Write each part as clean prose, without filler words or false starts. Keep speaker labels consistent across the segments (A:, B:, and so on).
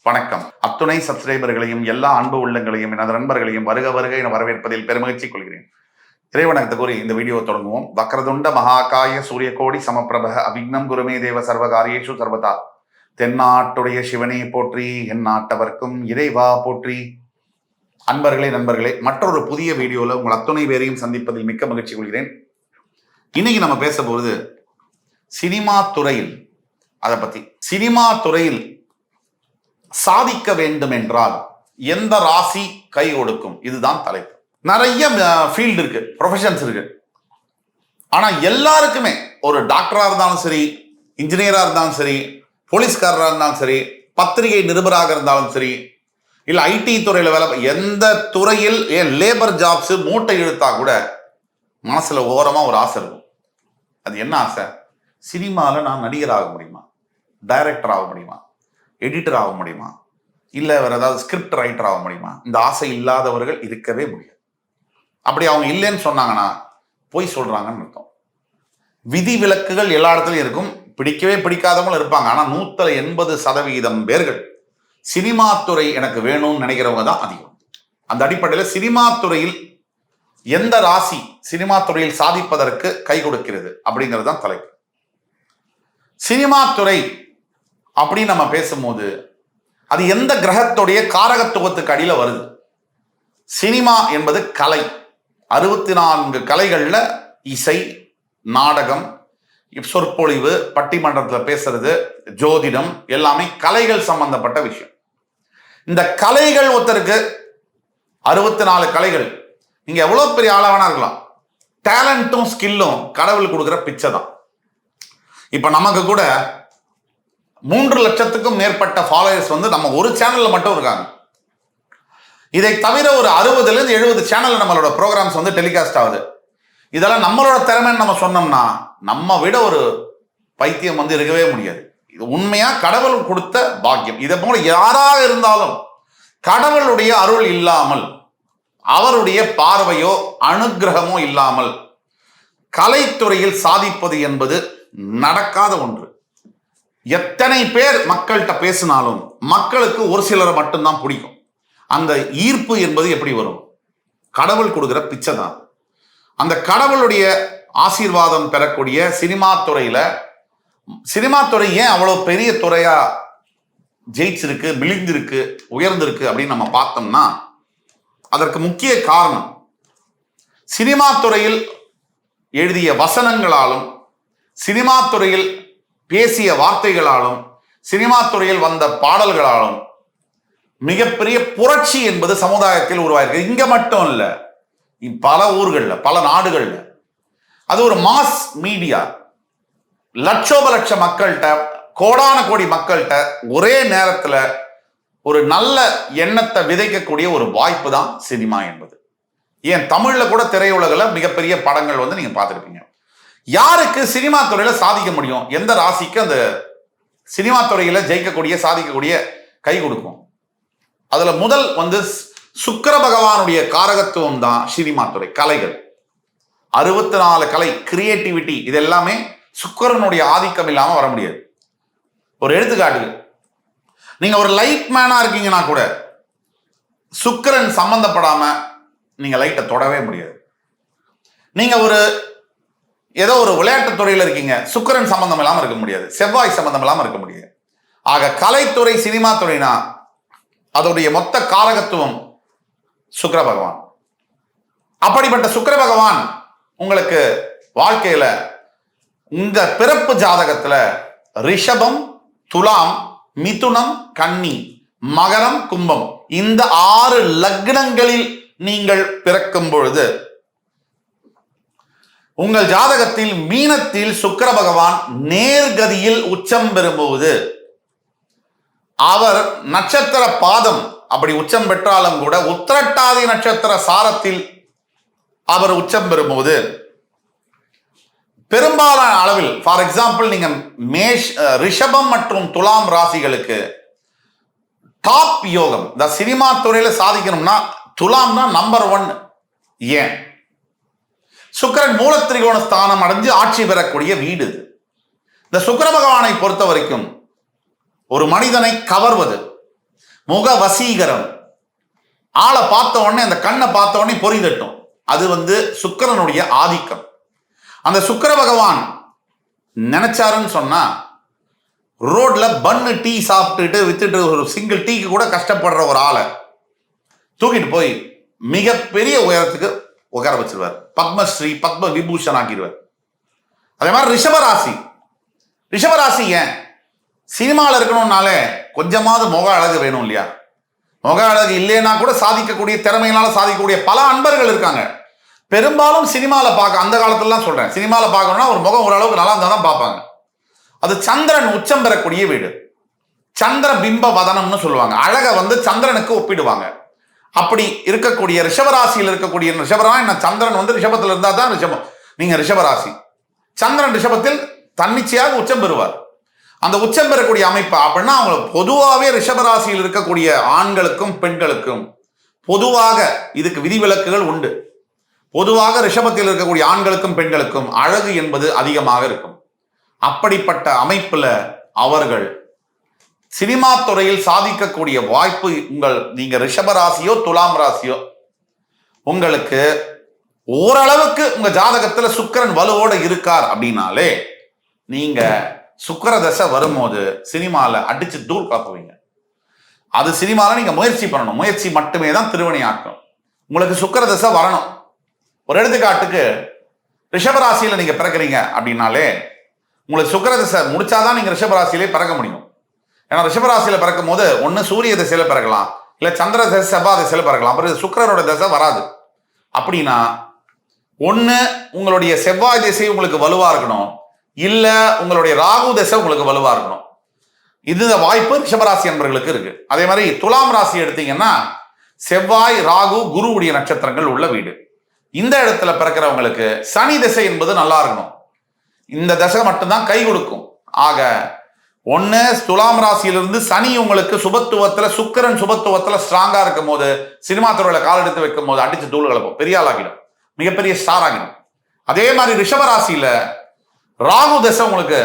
A: வணக்கம். அத்துணை சப்ஸ்கிரைபர்களையும் எல்லா அன்பு உள்ளங்களையும் எனது நண்பர்களையும் வருக வருக என வரவேற்பதில் பெருமகிழ்ச்சி கொள்கிறேன். இறைவணக்கத்தை கூறி இந்த வீடியோ தொடங்குவோம். வக்ரதுண்ட மகாகாய சூரியகோடி சமப்பிரப அவிக்னம் குருமே தேவ சர்வகாரியேஷு சர்வதா. தென்னாட்டுடைய சிவனே போற்றி, என் நாட்டவர்க்கும் இறைவா போற்றி. அன்பர்களே, நண்பர்களே, மற்றொரு புதிய வீடியோவில் உங்கள் அத்துணை பேரையும் சந்திப்பதில் மிக்க மகிழ்ச்சி கொள்கிறேன். இன்னைக்கு நம்ம பேசப்போவது சினிமா துறையில், அதை பத்தி சினிமா துறையில் சாதிக்க வேண்டும் என்றால் எந்த ராசி கை கொடுக்கும், இதுதான் தலைப்பு. நிறைய ஃபீல்டு இருக்கு, ப்ரொஃபஷன்ஸ் இருக்கு. ஆனா எல்லாருக்குமே, ஒரு டாக்டரா இருந்தாலும் சரி, இன்ஜினியரா இருந்தாலும் சரி, போலீஸ்காரராக இருந்தாலும் சரி, பத்திரிகை நிருபராக இருந்தாலும் சரி, இல்ல ஐடி துறையில வேலை, எந்த துறையில், ஏன் லேபர் ஜாப்ஸ் மூட்டை இழுத்தா கூட மனசுல ஓரமா ஒரு ஆசை இருக்கும். அது என்ன ஆசை? சினிமாவில் நான் நடிகர் ஆக முடியுமா, டைரக்டர் ஆக முடியுமா, எடிட்டர் ஆக முடியுமா, இல்லை வேற ஏதாவது ஸ்கிரிப்ட் ரைட்டர் ஆக முடியுமா? இந்த ஆசை இல்லாதவர்கள் இருக்கவே முடியாது. அப்படி அவங்க இல்லைன்னு சொன்னாங்கன்னா போய் சொல்றாங்கன்னு அர்த்தம். விதி விலக்குகள் எல்லா இடத்துலையும் இருக்கும், பிடிக்கவே பிடிக்காதவங்களும் இருப்பாங்க. ஆனால் 180% பேர்கள் சினிமா துறை எனக்கு வேணும்னு நினைக்கிறவங்க தான் அதிகம். அந்த அடிப்படையில் சினிமா துறையில் எந்த ராசி சினிமா துறையில் சாதிப்பதற்கு கை கொடுக்கிறது அப்படிங்கிறது தான் தலைப்பு. சினிமா துறை அப்படின்னு நம்ம பேசும்போது அது எந்த கிரகத்துடைய காரகத்துவத்துக்கு அடியில வருது? சினிமா என்பது கலை. 64 கலைகள்ல இசை, நாடகம், சொற்பொழிவு, பட்டிமன்றத்தில் பேசுறது, ஜோதிடம், எல்லாமே கலைகள் சம்பந்தப்பட்ட விஷயம். இந்த கலைகள் ஒருத்தருக்கு 64 கலைகள். நீங்க எவ்வளவு பெரிய ஆளவனா இருக்கலாம், டேலண்ட்டும் ஸ்கில்லும் கடவுள் கொடுக்குற பிச்சை தான். இப்ப நமக்கு கூட 3 லட்சத்துக்கும் மேற்பட்ட ஃபாலோவர்ஸ் நம்ம ஒரு சேனல்ல மட்டும் இருக்காங்க. இதை தவிர ஒரு 60-70 சேனல் நம்மளோட ப்ரோக்ராம்ஸ் டெலிகாஸ்ட் ஆகுது. இதெல்லாம் நம்மளோட திறமைன்னு நம்ம சொன்னோம்னா நம்ம விட ஒரு பைத்தியம் இருக்கவே முடியாது. இது உண்மையா கடவுள் கொடுத்த பாக்கியம். இதை போல யாராக இருந்தாலும் கடவுளுடைய அருள் இல்லாமல், அவருடைய பார்வையோ அனுகிரகமோ இல்லாமல் கலைத்துறையில் சாதிப்பது என்பது நடக்காத ஒன்று. எத்தனை பேர் மக்கள்கிட்ட பேசினாலும் மக்களுக்கு ஒரு சிலரை மட்டும்தான் பிடிக்கும். அந்த ஈர்ப்பு என்பது எப்படி வரும்? கடவுள் கொடுக்கிற பிச்சை தான். அந்த கடவுளுடைய ஆசீர்வாதம் பெறக்கூடிய சினிமா துறையில, சினிமா துறை ஏன் அவ்வளவு பெரிய துறையா ஜெயிச்சிருக்கு, விழிந்திருக்கு, உயர்ந்திருக்கு அப்படின்னு நம்ம பார்த்தோம்னா அதற்கு முக்கிய காரணம் சினிமா துறையில் எழுதிய வசனங்களாலும், சினிமா துறையில் பேசிய வார்த்தைகளாலும், சினிமா துறையில் வந்த பாடல்களாலும் மிகப்பெரிய புரட்சி என்பது சமுதாயத்தில் உருவாயிருக்கு. இங்க மட்டும் இல்ல, பல ஊர்கள்ல, பல நாடுகள்ல அது ஒரு மாஸ் மீடியா. லட்சோப லட்ச மக்கள்கிட்ட, கோடான கோடி மக்கள்கிட்ட ஒரே நேரத்துல ஒரு நல்ல எண்ணத்தை விதைக்கக்கூடிய ஒரு வாய்ப்பு தான் சினிமா என்பது. ஏன் தமிழ்ல கூட திரையுலகில் மிகப்பெரிய படங்கள் நீங்க பார்த்துருப்பீங்க. யாருக்கு சினிமா துறையில சாதிக்க முடியும்? எந்த ராசிக்கு அந்த சினிமா துறையில ஜெயிக்கக்கூடிய, சாதிக்கக்கூடிய கை கொடுக்கும்? அதுல முதல் சுக்கிர பகவானுடைய காரகத்துவம் தான் சினிமா துறை. கலைகள் 64 கலை, கிரியேட்டிவிட்டி, இது எல்லாமே சுக்கிரனுடைய ஆதிக்கம் இல்லாம வர முடியாது. ஒரு எடுத்துக்காட்டுக்கு, நீங்க ஒரு லைட் மேனா இருக்கீங்கன்னா கூட சுக்கிரன் சம்பந்தப்படாம நீங்க லைட்டை தொடவே முடியாது. நீங்க ஏதோ ஒரு விளையாட்டு துறையில இருக்கீங்க, சுக்கிரன் சம்பந்தம் இல்லாம இருக்க முடியாது, செவ்வாய் சம்பந்தம் இல்லாம இருக்க முடியாது. ஆக கலைத்துறை, சினிமா துறைனா அதோடைய மொத்த காரகத்துவம் சுக்கிர பகவான். அப்படிப்பட்ட சுக்கிர பகவான் உங்களுக்கு வாழ்க்கையில இந்த பிறப்பு ஜாதகத்துல ரிஷபம், துலாம், மிதுனம், கன்னி, மகரம், கும்பம், இந்த 6 லக்னங்களில் நீங்கள் பிறக்கும் பொழுது உங்கள் ஜாதகத்தில் மீனத்தில் சுக்கிர பகவான் நேர்கதியில் உச்சம் பெறும்போது, அவர் நட்சத்திர பாதம் அப்படி உச்சம் பெற்றாலும் கூட உத்திரட்டாதி நட்சத்திர சாரத்தில் அவர் உச்சம் பெறும்போது பெரும்பாலான அளவில், ஃபார் எக்ஸாம்பிள், நீங்க ரிஷபம் மற்றும் துலாம் ராசிகளுக்கு டாப் யோகம், இந்த சினிமா துறையில சாதிக்கணும்னா துலாம் தான் நம்பர் 1. ஏன்? சுக்கிரன் மூலத்திரிகோண ஸ்தானம் அடைஞ்சு ஆட்சி பெறக்கூடிய வீடு. இந்த சுக்கிர பகவானை பொறுத்த வரைக்கும் ஒரு மனிதனை கவர்வது, முக வசீகரம், ஆளை பார்த்த உடனே அந்த கண்ணை பார்த்த உடனே பொறி தட்டும். அது சுக்கிரனுடைய ஆதிக்கம். அந்த சுக்கிர பகவான் நினைச்சாருன்னு சொன்னா ரோட்ல பன்னு டீ சாப்பிட்டுட்டு வித்துட்டு ஒரு சிங்கிள் டீக்கு கூட கஷ்டப்படுற ஒரு ஆளை தூக்கிட்டு போய் மிகப்பெரிய உயரத்துக்கு உட்கார வச்சிருவார். பத்மஸ்ரீ பத்ம விபூஷன் ஆக்கிடுவார். அதே மாதிரி ரிஷபராசி ஏன் சினிமாவில் இருக்கணும்னாலே கொஞ்சமாவது முக அழகு வேணும் இல்லையா? முக அழகு இல்லைன்னா கூட சாதிக்கக்கூடிய திறமையினால சாதிக்கக்கூடிய பல அன்பர்கள் இருக்காங்க. பெரும்பாலும் சினிமாவில் பார்க்க, அந்த காலத்துலலாம் சொல்றேன், சினிமாவில் பார்க்கணும்னா ஒரு முகம் ஓரளவுக்கு நல்லா இருந்தால் தான் பார்ப்பாங்க. அது சந்திரன் உச்சம் பெறக்கூடிய வீடு. சந்திர பிம்ப வதனம்னு சொல்லுவாங்க. அழகை சந்திரனுக்கு ஒப்பிடுவாங்க. அப்படி இருக்கக்கூடிய ரிஷபராசியில் இருக்கக்கூடிய சந்திரன் ரிஷபத்தில் இருந்தா தான் ரிஷபம். நீங்க ரிஷபராசி, சந்திரன் ரிஷபத்தில் தன்னிச்சையாக உச்சம் பெறுவார். அந்த உச்சம் பெறக்கூடிய அமைப்பு அப்படின்னா அவங்க பொதுவாகவே ரிஷபராசியில் இருக்கக்கூடிய ஆண்களுக்கும் பெண்களுக்கும் பொதுவாக இதுக்கு விதிவிலக்குகள் உண்டு. பொதுவாக ரிஷபத்தில் இருக்கக்கூடிய ஆண்களுக்கும் பெண்களுக்கும் அழகு என்பது அதிகமாக இருக்கும். அப்படிப்பட்ட அமைப்புல அவர்கள் சினிமா துறையில் சாதிக்கக்கூடிய வாய்ப்பு நீங்க ரிஷபராசியோ துலாம் ராசியோ உங்களுக்கு ஓரளவுக்கு உங்க ஜாதகத்துல சுக்கிரன் வலுவோட இருக்கார் அப்படின்னாலே நீங்க சுக்கிர தசை வரும்போது சினிமால அடிச்சு தூள் காப்புவீங்க. அது சினிமால நீங்க முயற்சி பண்ணணும். முயற்சி மட்டுமே தான் திருவினையாக்கும். உங்களுக்கு சுக்கிர தசை வரணும். ஒரு எடுத்துக்காட்டுக்கு ரிஷபராசியில நீங்க பிறக்கிறீங்க அப்படின்னாலே உங்களுக்கு சுக்கிர தசை முடிச்சாதான் நீங்க ரிஷபராசியிலே பிறக்க முடியும். ஏன்னா ரிஷபராசியில பிறக்கும் போது ஒன்னு சூரிய திசையில பிறக்கலாம், இல்ல சந்திர தசை செவ்வாய் திசையில பிறக்கலாம். அப்புறம் சுக்கிரனோட தசை வராது. அப்படின்னா ஒன்னு உங்களுடைய செவ்வாய் திசை உங்களுக்கு வலுவா இருக்கணும், இல்ல உங்களுடைய ராகு தசை உங்களுக்கு வலுவா இருக்கணும். இது வாய்ப்பு ரிஷபராசி என்பவர்களுக்கு இருக்கு. அதே மாதிரி துலாம் ராசி எடுத்தீங்கன்னா செவ்வாய் ராகு குருவுடைய நட்சத்திரங்கள் உள்ள வீடு. இந்த இடத்துல பிறக்கிறவங்களுக்கு சனி திசை என்பது நல்லா இருக்கணும். இந்த தசை மட்டும்தான் கை கொடுக்கும். ஆக ஒன்னு துலாம் ராசியிலிருந்து சனி உங்களுக்கு சுபத்துவத்துல, சுக்கிரன் சுபத்துவத்துல ஸ்ட்ராங்கா இருக்கும் போது சினிமா துறையில கால் எடுத்து வைக்கும் போது அடிச்சு தூள் கலப்போம், பெரிய ஆள் ஆகிடும், மிகப்பெரிய ஸ்டார் ஆகிடும். அதே மாதிரி ரிஷபராசியில ராகு தசை உங்களுக்கு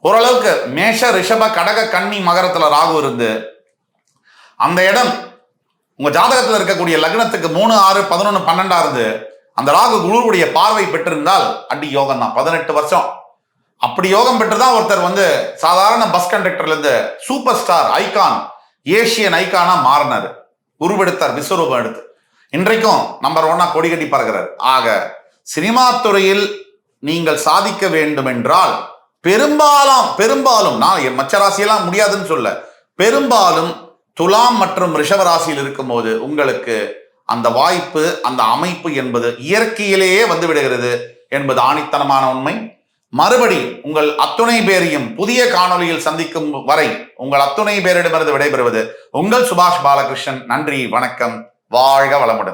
A: ஓரளவுக்கு மேஷ ரிஷப கடக கன்னி மகரத்துல ராகு இருந்து அந்த இடம் உங்க ஜாதகத்துல இருக்கக்கூடிய லக்னத்துக்கு 3, 6, 11, 12 இருந்து அந்த ராகு குருவுடைய பார்வை பெற்றிருந்தால் அடி யோகம் தான். 18 வருஷம் அப்படி யோகம் பெற்றுதான் ஒருத்தர் சாதாரண பஸ் கண்டக்டர்ல இருந்து சூப்பர் ஸ்டார் ஐகான், ஏசியன் ஐகானா மாறினார். உருவெடுத்தார், விஸ்வரூபம் எடுத்து இன்றைக்கும் நம்பர் 1 கொடி கட்டி பறக்கிறார். ஆக சினிமா துறையில் நீங்கள் சாதிக்க வேண்டும் என்றால் பெரும்பாலும் நான் மற்ற ராசியெல்லாம் முடியாதுன்னு சொல்ல, பெரும்பாலும் துலாம் மற்றும் ரிஷபராசியில் இருக்கும் போது உங்களுக்கு அந்த வாய்ப்பு, அந்த அமைப்பு என்பது இயற்கையிலேயே விடுகிறது என்பது ஆணித்தனமான உண்மை. மறுபடி உங்கள் அத்துணை பேரையும் புதிய காணொலியில் சந்திக்கும் வரை உங்கள் அத்துணை பேரிடமிருந்து விடைபெறுவது உங்கள் சுபாஷ் பாலகிருஷ்ணன். நன்றி, வணக்கம், வாழ்க வளமுடன்.